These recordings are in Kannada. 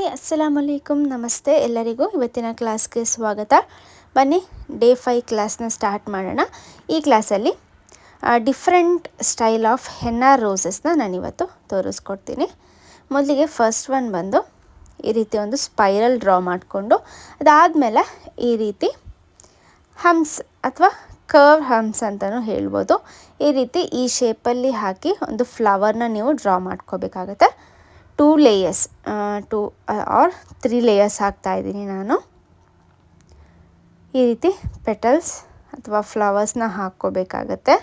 ಹಾಯ್ ಅಸ್ಸಲಾಮುಅಲೈಕುಮ್ ನಮಸ್ತೆ ಎಲ್ಲರಿಗೂ. ಇವತ್ತಿನ ಕ್ಲಾಸ್ಗೆ ಸ್ವಾಗತ. ಬನ್ನಿ ಡೇ 5 ಕ್ಲಾಸ್ನ ಸ್ಟಾರ್ಟ್ ಮಾಡೋಣ. ಈ ಕ್ಲಾಸಲ್ಲಿ ಡಿಫ್ರೆಂಟ್ ಸ್ಟೈಲ್ ಆಫ್ ಹೆನ್ನಾ ರೋಸಸ್ನ ನಾನಿವತ್ತು ತೋರಿಸ್ಕೊಡ್ತೀನಿ. ಮೊದಲಿಗೆ ಫಸ್ಟ್ ಒನ್ ಬಂದು ಈ ರೀತಿ ಒಂದು ಸ್ಪೈರಲ್ ಡ್ರಾ ಮಾಡಿಕೊಂಡು ಅದಾದಮೇಲೆ ಈ ರೀತಿ ಹಮ್ಸ್ ಅಥವಾ ಕರ್ವ್ ಹಮ್ಸ್ ಅಂತಲೂ ಹೇಳ್ಬೋದು. ಈ ರೀತಿ ಈ ಶೇಪಲ್ಲಿ ಹಾಕಿ ಒಂದು ಫ್ಲವರ್ನ ನೀವು ಡ್ರಾ ಮಾಡ್ಕೋಬೇಕಾಗತ್ತೆ. 2 ಲೇಯರ್ಸ್ 2 ಆರ್ 3 ಲೇಯರ್ಸ್ ಹಾಕ್ತಾ ಇದ್ದೀನಿ ನಾನು. ಈ ರೀತಿ ಪೆಟಲ್ಸ್ ಅಥವಾ ಫ್ಲವರ್ಸ್ನ ಹಾಕ್ಕೋಬೇಕಾಗತ್ತೆ.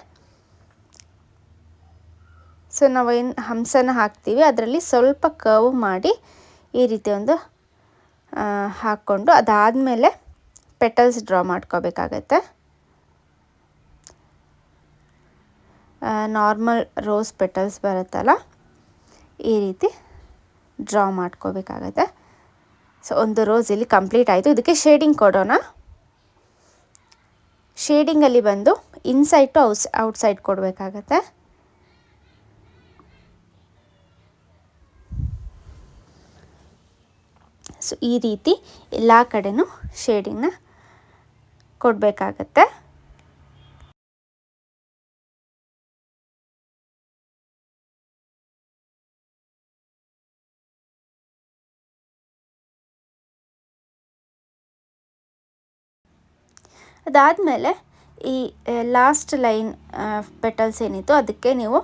ಸೊ ನಾವೇನು ಹಂಸನ ಹಾಕ್ತೀವಿ ಅದರಲ್ಲಿ ಸ್ವಲ್ಪ ಕರ್ವ್ ಮಾಡಿ ಈ ರೀತಿ ಒಂದು ಹಾಕ್ಕೊಂಡು ಅದಾದಮೇಲೆ ಪೆಟಲ್ಸ್ ಡ್ರಾ ಮಾಡ್ಕೋಬೇಕಾಗತ್ತೆ. ನಾರ್ಮಲ್ ರೋಸ್ ಪೆಟಲ್ಸ್ ಬರುತ್ತಲ್ಲ ಈ ರೀತಿ ಡ್ರಾ ಮಾಡ್ಕೋಬೇಕಾಗತ್ತೆ. ಸೊ ಒಂದು ರೋಸ್ ಇಲ್ಲಿ ಕಂಪ್ಲೀಟ್ ಆಯಿತು. ಇದಕ್ಕೆ ಶೇಡಿಂಗ್ ಕೊಡೋಣ. ಶೇಡಿಂಗಲ್ಲಿ ಬಂದು ಇನ್ಸೈಡ್ ಟು ಔಟ್ಸೈಡ್ ಕೊಡಬೇಕಾಗತ್ತೆ. ಸೊ ಈ ರೀತಿ ಎಲ್ಲ ಕಡೆನೂ ಶೇಡಿಂಗ್ನ ಕೊಡಬೇಕಾಗತ್ತೆ. ಅದಾದಮೇಲೆ ಈ ಲಾಸ್ಟ್ ಲೈನ್ ಪೆಟಲ್ಸ್ ಏನಿತ್ತು ಅದಕ್ಕೆ ನೀವು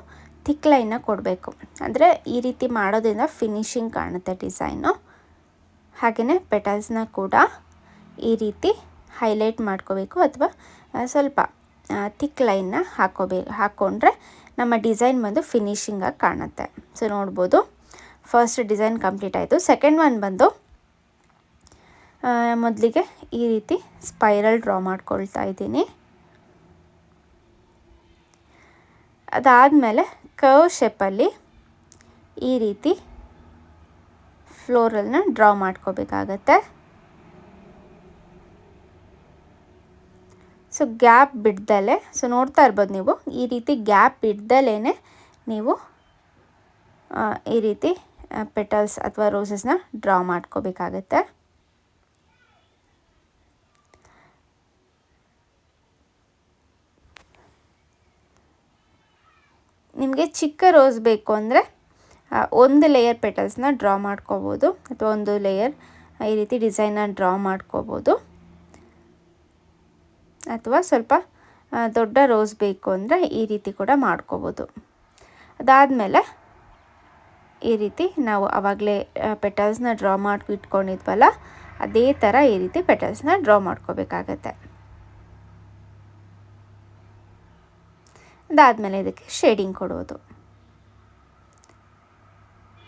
ಥಿಕ್ ಲೈನ್ನ ಕೊಡಬೇಕು. ಅಂದರೆ ಈ ರೀತಿ ಮಾಡೋದ್ರಿಂದ ಫಿನಿಶಿಂಗ್ ಕಾಣುತ್ತೆ ಡಿಸೈನು. ಹಾಗೆಯೇ ಪೆಟಲ್ಸ್ನ ಕೂಡ ಈ ರೀತಿ ಹೈಲೈಟ್ ಮಾಡ್ಕೋಬೇಕು ಅಥವಾ ಸ್ವಲ್ಪ ಥಿಕ್ ಲೈನ್ನ ಹಾಕ್ಕೊಂಡ್ರೆ ನಮ್ಮ ಡಿಸೈನ್ ಬಂದು ಫಿನಿಶಿಂಗಾಗಿ ಕಾಣುತ್ತೆ. ಸೊ ನೋಡ್ಬೋದು ಫಸ್ಟ್ ಡಿಸೈನ್ ಕಂಪ್ಲೀಟ್ ಆಯಿತು. ಸೆಕೆಂಡ್ ಒನ್ ಬಂದು ಮೊದಲಿಗೆ ಈ ರೀತಿ ಸ್ಪೈರಲ್ ಡ್ರಾ ಮಾಡ್ಕೊಳ್ತಾ ಇದ್ದೀನಿ. ಅದಾದಮೇಲೆ ಕರ್ವ್ ಶೇಪಲ್ಲಿ ಈ ರೀತಿ ಫ್ಲೋರಲ್ನ ಡ್ರಾ ಮಾಡ್ಕೋಬೇಕಾಗತ್ತೆ. ಸೊ ಗ್ಯಾಪ್ ಬಿಡ್ದಲೇ, ಸೊ ನೋಡ್ತಾ ಇರ್ಬೋದು ನೀವು, ಈ ರೀತಿ ಗ್ಯಾಪ್ ಬಿಡ್ದಲೇ ನೀವು ಈ ರೀತಿ ಪೆಟಲ್ಸ್ ಅಥವಾ ರೋಸಸ್ನ ಡ್ರಾ ಮಾಡ್ಕೋಬೇಕಾಗತ್ತೆ. ನಿಮಗೆ ಚಿಕ್ಕ ರೋಸ್ ಬೇಕು ಅಂದರೆ ಒಂದು ಲೇಯರ್ ಪೆಟಲ್ಸ್ನ ಡ್ರಾ ಮಾಡ್ಕೋಬೋದು ಅಥವಾ ಒಂದು ಲೇಯರ್ ಈ ರೀತಿ ಡಿಸೈನ್ನ ಡ್ರಾ ಮಾಡ್ಕೋಬೋದು. ಅಥವಾ ಸ್ವಲ್ಪ ದೊಡ್ಡ ರೋಸ್ ಬೇಕು ಅಂದರೆ ಈ ರೀತಿ ಕೂಡ ಮಾಡ್ಕೋಬೋದು. ಅದಾದಮೇಲೆ ಈ ರೀತಿ ನಾವು ಆವಾಗಲೇ ಪೆಟಲ್ಸ್ನ ಡ್ರಾ ಮಾಡಿ ಇಟ್ಕೊಂಡಿದ್ವಲ್ಲ ಅದೇ ಥರ ಈ ರೀತಿ ಪೆಟಲ್ಸ್ನ ಡ್ರಾ ಮಾಡ್ಕೋಬೇಕಾಗತ್ತೆ. ಅದಾದಮೇಲೆ ಇದಕ್ಕೆ ಶೇಡಿಂಗ್ ಕೊಡೋದು.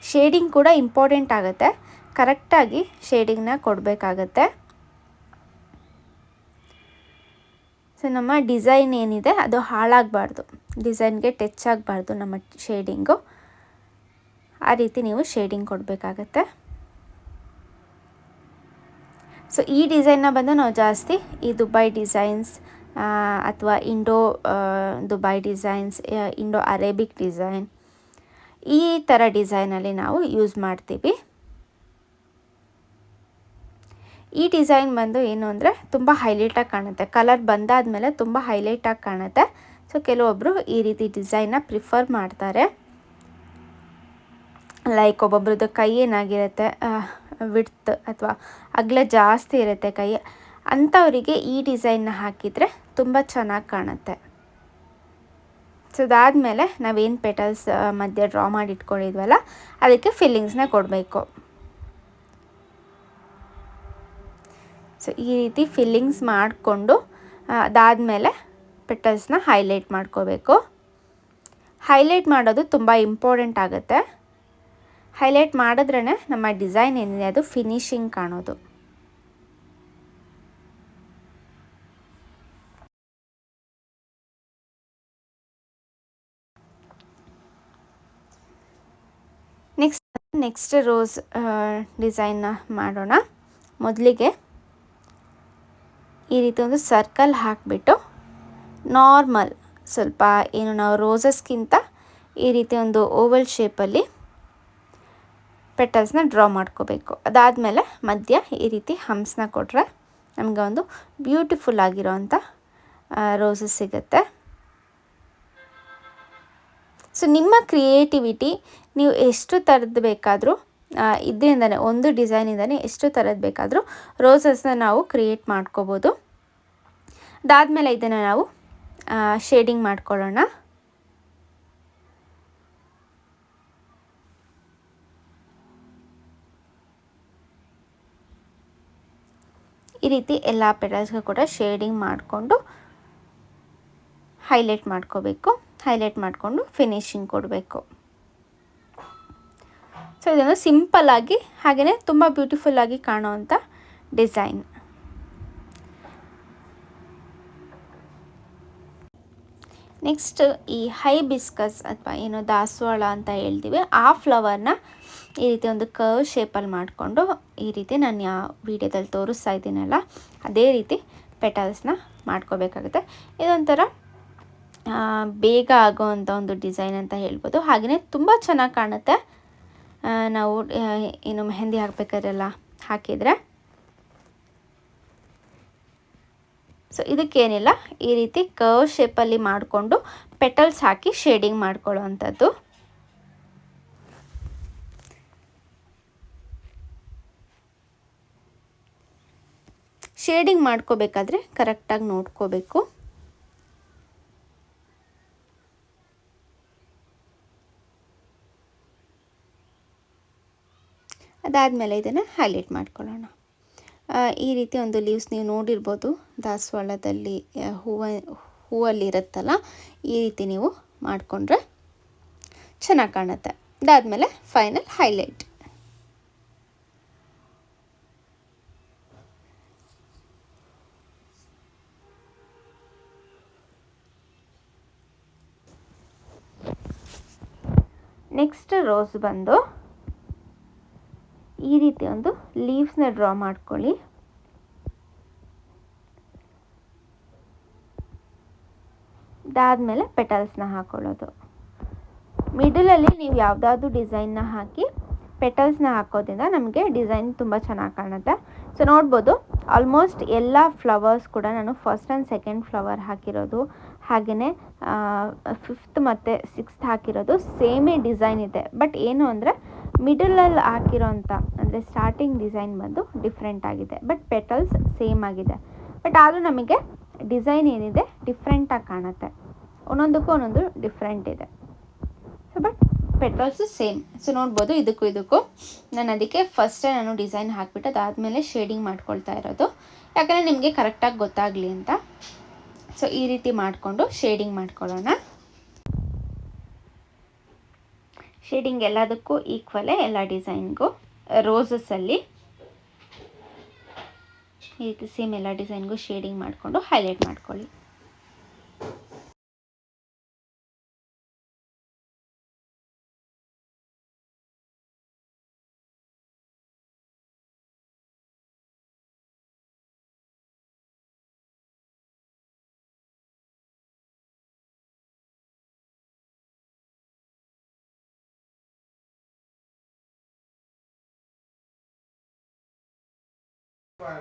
ಶೇಡಿಂಗ್ ಕೂಡ ಇಂಪಾರ್ಟೆಂಟ್ ಆಗುತ್ತೆ. ಕರೆಕ್ಟಾಗಿ ಶೇಡಿಂಗ್ನ ಕೊಡಬೇಕಾಗತ್ತೆ. ಸೊ ನಮ್ಮ ಡಿಸೈನ್ ಏನಿದೆ ಅದು ಹಾಳಾಗಬಾರ್ದು, ಡಿಸೈನ್ಗೆ ಟಚ್ ಆಗಬಾರ್ದು ನಮ್ಮ ಶೇಡಿಂಗು. ಆ ರೀತಿ ನೀವು ಶೇಡಿಂಗ್ ಕೊಡಬೇಕಾಗತ್ತೆ. ಸೊ ಈ ಡಿಸೈನ್ನ ಬಂದು ನಾವು ಜಾಸ್ತಿ ಈ ದುಬೈ ಡಿಸೈನ್ಸ್ ಅಥವಾ Indo Dubai designs, Indo Arabic design, ಈ ಥರ ಡಿಸೈನಲ್ಲಿ ನಾವು ಯೂಸ್ ಮಾಡ್ತೀವಿ. ಈ ಡಿಸೈನ್ ಬಂದು ಏನು ಅಂದರೆ ತುಂಬ ಹೈಲೈಟಾಗಿ ಕಾಣುತ್ತೆ. ಕಲರ್ ಬಂದಾದಮೇಲೆ ತುಂಬ ಹೈಲೈಟಾಗಿ ಕಾಣುತ್ತೆ. ಸೊ ಕೆಲವೊಬ್ಬರು ಈ ರೀತಿ ಡಿಸೈನ್ನ ಪ್ರಿಫರ್ ಮಾಡ್ತಾರೆ. ಲೈಕ್ ಒಬ್ಬೊಬ್ರದ್ದು ಕೈ ಏನಾಗಿರುತ್ತೆ, ವಿಡ್ತ್ ಅಥವಾ ಅಗಲ ಜಾಸ್ತಿ ಇರುತ್ತೆ ಕೈ, ಅಂಥವರಿಗೆ ಈ ಡಿಸೈನ್ನ ಹಾಕಿದರೆ ತುಂಬ ಚೆನ್ನಾಗಿ ಕಾಣುತ್ತೆ. ಸೊ ಅದಾದಮೇಲೆ ನಾವೇನು ಪೆಟಲ್ಸ್ ಮಧ್ಯೆ ಡ್ರಾ ಮಾಡಿ ಇಟ್ಕೊಂಡಿದ್ವಲ್ಲ ಅದಕ್ಕೆ ಫಿಲ್ಲಿಂಗ್ಸ್ನ ಕೊಡಬೇಕು. ಸೊ ಈ ರೀತಿ ಫಿಲ್ಲಿಂಗ್ಸ್ ಮಾಡಿಕೊಂಡು ಅದಾದಮೇಲೆ ಪೆಟಲ್ಸ್ನ ಹೈಲೈಟ್ ಮಾಡ್ಕೋಬೇಕು. ಹೈಲೈಟ್ ಮಾಡೋದು ತುಂಬ ಇಂಪಾರ್ಟೆಂಟ್ ಆಗುತ್ತೆ. ಹೈಲೈಟ್ ಮಾಡಿದ್ರೇ ನಮ್ಮ ಡಿಸೈನ್ ಏನಿದೆ ಅದು ಫಿನಿಶಿಂಗ್ ಕಾಣೋದು. ನೆಕ್ಸ್ಟ್ ರೋಸ್ ಡಿಸೈನ್ನ ಮಾಡೋಣ. ಮೊದಲಿಗೆ ಈ ರೀತಿ ಒಂದು ಸರ್ಕಲ್ ಹಾಕಿಬಿಟ್ಟು ನಾರ್ಮಲ್ ಸ್ವಲ್ಪ ಏನು ನಾವು ರೋಸಸ್ಗಿಂತ ಈ ರೀತಿ ಒಂದು ಓವಲ್ ಶೇಪಲ್ಲಿ ಪೆಟಲ್ಸ್ನ ಡ್ರಾ ಮಾಡ್ಕೋಬೇಕು. ಅದಾದಮೇಲೆ ಮಧ್ಯ ಈ ರೀತಿ ಹಂಸನ ಕೊಟ್ಟರೆ ನಮಗೆ ಒಂದು ಬ್ಯೂಟಿಫುಲ್ ಆಗಿರೋವಂಥ ರೋಸಸ್ ಸಿಗುತ್ತೆ. ಸೊ ನಿಮ್ಮ ಕ್ರಿಯೇಟಿವಿಟಿ, ನೀವು ಎಷ್ಟು ಥರದ್ದು ಬೇಕಾದರೂ ಇದರಿಂದನೇ, ಒಂದು ಡಿಸೈನಿಂದನೇ ಎಷ್ಟು ಥರದ್ದು ಬೇಕಾದರೂ ರೋಸಸ್ನ ನಾವು ಕ್ರಿಯೇಟ್ ಮಾಡ್ಕೋಬೋದು. ಅದಾದಮೇಲೆ ಇದನ್ನು ನಾವು ಶೇಡಿಂಗ್ ಮಾಡ್ಕೊಳ್ಳೋಣ. ಈ ರೀತಿ ಎಲ್ಲ ಪೆಟಲ್ಸ್ಗೂ ಕೂಡ ಶೇಡಿಂಗ್ ಮಾಡಿಕೊಂಡು ಹೈಲೈಟ್ ಮಾಡ್ಕೋಬೇಕು. ಹೈಲೈಟ್ ಮಾಡಿಕೊಂಡು ಫಿನಿಶಿಂಗ್ ಕೊಡಬೇಕು. ಸೊ ಇದನ್ನು ಸಿಂಪಲ್ಲಾಗಿ ಹಾಗೆಯೇ ತುಂಬ ಬ್ಯೂಟಿಫುಲ್ಲಾಗಿ ಕಾಣುವಂಥ ಡಿಸೈನ್. ನೆಕ್ಸ್ಟ್ ಈ ಹೈಬಿಸ್ಕಸ್ ಅಥವಾ ಏನು ದಾಸವಾಳ ಅಂತ ಹೇಳ್ತೀವಿ, ಆ ಫ್ಲವರ್ನ ಈ ರೀತಿ ಒಂದು ಕರ್ವ್ ಶೇಪಲ್ಲಿ ಮಾಡಿಕೊಂಡು ಈ ರೀತಿ ನಾನು ಯಾವ ವಿಡಿಯೋದಲ್ಲಿ ತೋರಿಸ್ತಾ ಇದ್ದೀನಲ್ಲ ಅದೇ ರೀತಿ ಪೆಟಲ್ಸ್ನ ಮಾಡ್ಕೋಬೇಕಾಗುತ್ತೆ. ಇದೊಂಥರ ಬೇಗ ಆಗೋವಂಥ ಒಂದು ಡಿಸೈನ್ ಅಂತ ಹೇಳ್ಬೋದು. ಹಾಗೆಯೇ ತುಂಬ ಚೆನ್ನಾಗಿ ಕಾಣುತ್ತೆ ನಾವು ಏನು ಮೆಹಂದಿ ಹಾಕಬೇಕಾದ್ರೆಲ್ಲ ಹಾಕಿದರೆ. ಸೊ ಇದಕ್ಕೇನಿಲ್ಲ, ಈ ರೀತಿ ಕರ್ವ್ ಶೇಪಲ್ಲಿ ಮಾಡಿಕೊಂಡು ಪೆಟಲ್ಸ್ ಹಾಕಿ ಶೇಡಿಂಗ್ ಮಾಡ್ಕೊಳ್ಳೋ ಅಂಥದ್ದು. ಶೇಡಿಂಗ್ ಮಾಡ್ಕೋಬೇಕಾದ್ರೆ ಕರೆಕ್ಟಾಗಿ ನೋಡ್ಕೋಬೇಕು. ಅದಾದಮೇಲೆ ಇದನ್ನು ಹೈಲೈಟ್ ಮಾಡ್ಕೊಳ್ಳೋಣ. ಈ ರೀತಿ ಒಂದು ಲೀವ್ಸ್ ನೀವು ನೋಡಿರ್ಬೋದು, ದಾಸವಾಳದಲ್ಲಿ ಹೂವಲ್ಲಿರುತ್ತಲ್ಲ, ಈ ರೀತಿ ನೀವು ಮಾಡಿಕೊಂಡ್ರೆ ಚೆನ್ನಾಗಿ ಕಾಣುತ್ತೆ. ಅದಾದಮೇಲೆ ಫೈನಲ್ ಹೈಲೈಟ್. ನೆಕ್ಸ್ಟ್ ರೋಸ್ ಬಂದು ಈ ರೀತಿ ಒಂದು ಲೀವ್ಸ್ನ ಡ್ರಾ ಮಾಡ್ಕೊಳ್ಳಿ. ಅದಾದಮೇಲೆ ಪೆಟಲ್ಸ್ನ ಹಾಕೊಳ್ಳೋದು. ಮಿಡಲಲ್ಲಿ ನೀವು ಯಾವುದಾದ್ರೂ ಡಿಸೈನ್ನ ಹಾಕಿ ಪೆಟಲ್ಸ್ನ ಹಾಕೋದ್ರಿಂದ ನಮಗೆ ಡಿಸೈನ್ ತುಂಬ ಚೆನ್ನಾಗಿ ಕಾಣುತ್ತೆ. ಸೊ ನೋಡ್ಬೋದು, ಆಲ್ಮೋಸ್ಟ್ ಎಲ್ಲ ಫ್ಲವರ್ಸ್ ಕೂಡ ನಾನು ಫಸ್ಟ್ ಆ್ಯಂಡ್ ಸೆಕೆಂಡ್ ಫ್ಲವರ್ ಹಾಕಿರೋದು, ಹಾಗೆಯೇ ಫಿಫ್ತ್ ಮತ್ತು ಸಿಕ್ಸ್ತ್ ಹಾಕಿರೋದು ಸೇಮೇ ಡಿಸೈನ್ ಇದೆ. ಬಟ್ ಏನು ಅಂದರೆ ಮಿಡಲಲ್ಲಿ ಹಾಕಿರೋಂಥ ಅಂದರೆ ಸ್ಟಾರ್ಟಿಂಗ್ ಡಿಸೈನ್ ಬಂದು ಡಿಫ್ರೆಂಟ್ ಆಗಿದೆ, ಬಟ್ ಪೆಟಲ್ಸ್ ಸೇಮ್ ಆಗಿದೆ. ಬಟ್ ಆದರೂ ನಮಗೆ ಡಿಸೈನ್ ಏನಿದೆ ಡಿಫ್ರೆಂಟಾಗಿ ಕಾಣುತ್ತೆ, ಒಂದೊಂದಕ್ಕೂ ಒಂದೊಂದು ಡಿಫ್ರೆಂಟ್ ಇದೆ. So but petals same. So ನೋಡ್ಬೋದು, ಇದಕ್ಕೂ ನಾನು ಅದಕ್ಕೆ ಫಸ್ಟೇ ನಾನು ಡಿಸೈನ್ ಹಾಕಿಬಿಟ್ಟು ಅದಾದಮೇಲೆ ಶೇಡಿಂಗ್ ಮಾಡ್ಕೊಳ್ತಾ ಇರೋದು, ಯಾಕಂದರೆ ನಿಮಗೆ ಕರೆಕ್ಟಾಗಿ ಗೊತ್ತಾಗಲಿ ಅಂತ. ಸೊ ಈ ರೀತಿ ಮಾಡಿಕೊಂಡು ಶೇಡಿಂಗ್ ಮಾಡ್ಕೊಳ್ಳೋಣ. ಶೇಡಿಂಗ್ ಎಲ್ಲದಕ್ಕೂ ಈಕ್ವಲೇ, ಎಲ್ಲ ಡಿಸೈನ್ಗೂ ರೋಸಸ್ಸಲ್ಲಿ ಈ ರೀತಿ ಸೇಮ್ ಎಲ್ಲ ಡಿಸೈನ್ಗೂ ಶೇಡಿಂಗ್ ಮಾಡಿಕೊಂಡು ಹೈಲೈಟ್ ಮಾಡ್ಕೊಳ್ಳಿ.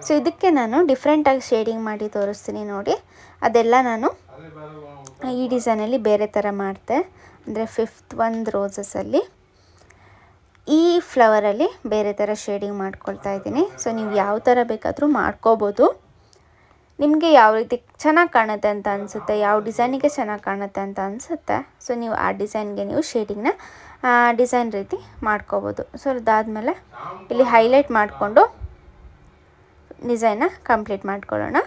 ಸೊ ಇದಕ್ಕೆ ನಾನು ಡಿಫ್ರೆಂಟಾಗಿ ಶೇಡಿಂಗ್ ಮಾಡಿ ತೋರಿಸ್ತೀನಿ ನೋಡಿ. ಅದೆಲ್ಲ ನಾನು ಈ ಡಿಸೈನಲ್ಲಿ ಬೇರೆ ಥರ ಮಾಡಿದೆ. ಅಂದರೆ ಫಿಫ್ತ್ ಒಂದು ರೋಸಸ್ಸಲ್ಲಿ ಈ ಫ್ಲವರಲ್ಲಿ ಬೇರೆ ಥರ ಶೇಡಿಂಗ್ ಮಾಡ್ಕೊಳ್ತಾ ಇದ್ದೀನಿ. ಸೊ ನೀವು ಯಾವ ಥರ ಬೇಕಾದರೂ ಮಾಡ್ಕೋಬೋದು, ನಿಮಗೆ ಯಾವ ರೀತಿ ಚೆನ್ನಾಗಿ ಕಾಣುತ್ತೆ ಅಂತ ಅನಿಸುತ್ತೆ, ಯಾವ ಡಿಸೈನಿಗೆ ಚೆನ್ನಾಗಿ ಕಾಣುತ್ತೆ ಅಂತ ಅನಿಸುತ್ತೆ, ಸೊ ನೀವು ಆ ಡಿಸೈನ್ಗೆ ನೀವು ಶೇಡಿಂಗ್ನ ಡಿಸೈನ್ ರೀತಿ ಮಾಡ್ಕೋಬೋದು. ಸೊ ಅದಾದಮೇಲೆ ಇಲ್ಲಿ ಹೈಲೈಟ್ ಮಾಡಿಕೊಂಡು ಡಿಸೈನ್ನ ಕಂಪ್ಲೀಟ್ ಮಾಡ್ಕೊಳ್ಳೋಣ.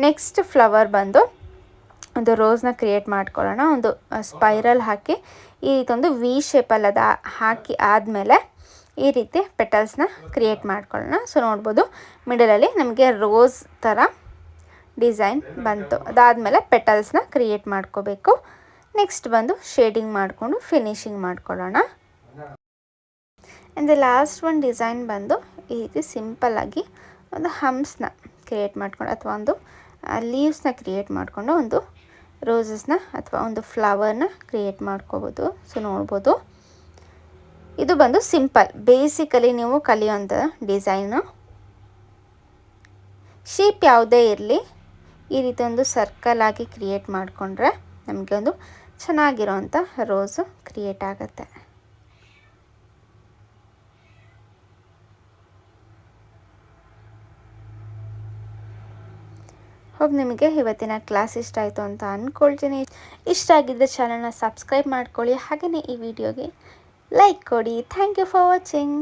ನೆಕ್ಸ್ಟ್ ಫ್ಲವರ್ ಬಂದು ಒಂದು ರೋಸ್ನ ಕ್ರಿಯೇಟ್ ಮಾಡ್ಕೊಳ್ಳೋಣ. ಒಂದು ಸ್ಪೈರಲ್ ಹಾಕಿ ಈ ರೀತಿ ಒಂದು ವಿ ಶೇಪಲ್ಲಿ ಅದು ಹಾಕಿ ಆದಮೇಲೆ ಈ ರೀತಿ ಪೆಟಲ್ಸ್ನ ಕ್ರಿಯೇಟ್ ಮಾಡ್ಕೊಳ್ಳೋಣ. ಸೊ ನೋಡ್ಬೋದು, ಮಿಡಲಲ್ಲಿ ನಮಗೆ ರೋಸ್ ಥರ ಡಿಸೈನ್ ಬಂತು. ಅದಾದಮೇಲೆ ಪೆಟಲ್ಸ್ನ ಕ್ರಿಯೇಟ್ ಮಾಡ್ಕೋಬೇಕು. ನೆಕ್ಸ್ಟ್ ಬಂದು ಶೇಡಿಂಗ್ ಮಾಡಿಕೊಂಡು ಫಿನಿಶಿಂಗ್ ಮಾಡ್ಕೊಳ್ಳೋಣ. ಆ್ಯಂಡ್ ಲಾಸ್ಟ್ ಒಂದು ಡಿಸೈನ್ ಬಂದು ಈ ರೀತಿ ಸಿಂಪಲ್ಲಾಗಿ ಒಂದು ಹಂಪ್ಸ್ನ ಕ್ರಿಯೇಟ್ ಮಾಡ್ಕೊಂಡು ಅಥವಾ ಒಂದು ಲೀವ್ಸ್ನ ಕ್ರಿಯೇಟ್ ಮಾಡಿಕೊಂಡು ಒಂದು ರೋಸಸ್ನ ಅಥವಾ ಒಂದು ಫ್ಲವರ್ನ ಕ್ರಿಯೇಟ್ ಮಾಡ್ಕೋಬೋದು. ಸೊ ನೋಡ್ಬೋದು, ಇದು ಬಂದು ಸಿಂಪಲ್ ಬೇಸಿಕಲಿ ನೀವು ಕಲಿಯುವಂಥ ಡಿಸೈನು. ಶೇಪ್ ಯಾವುದೇ ಇರಲಿ ಈ ರೀತಿ ಒಂದು ಸರ್ಕಲ್ ಆಗಿ ಕ್ರಿಯೇಟ್ ಮಾಡಿಕೊಂಡ್ರೆ ನಮಗೆ ಒಂದು ಚೆನ್ನಾಗಿರೋವಂಥ ರೋಸು ಕ್ರಿಯೇಟ್ ಆಗುತ್ತೆ. ಹೋಗಿ ನಿಮಗೆ ಇವತ್ತಿನ ಕ್ಲಾಸ್ ಇಷ್ಟ ಆಯಿತು ಅಂತ ಅಂದ್ಕೊಳ್ತೀನಿ. ಇಷ್ಟ ಆಗಿದ್ದರೆ ಚಾನಲ್ನ ಸಬ್ಸ್ಕ್ರೈಬ್ ಮಾಡ್ಕೊಳ್ಳಿ, ಹಾಗೆಯೇ ಈ ವಿಡಿಯೋಗೆ ಲೈಕ್ ಕೊಡಿ. Thank you for watching.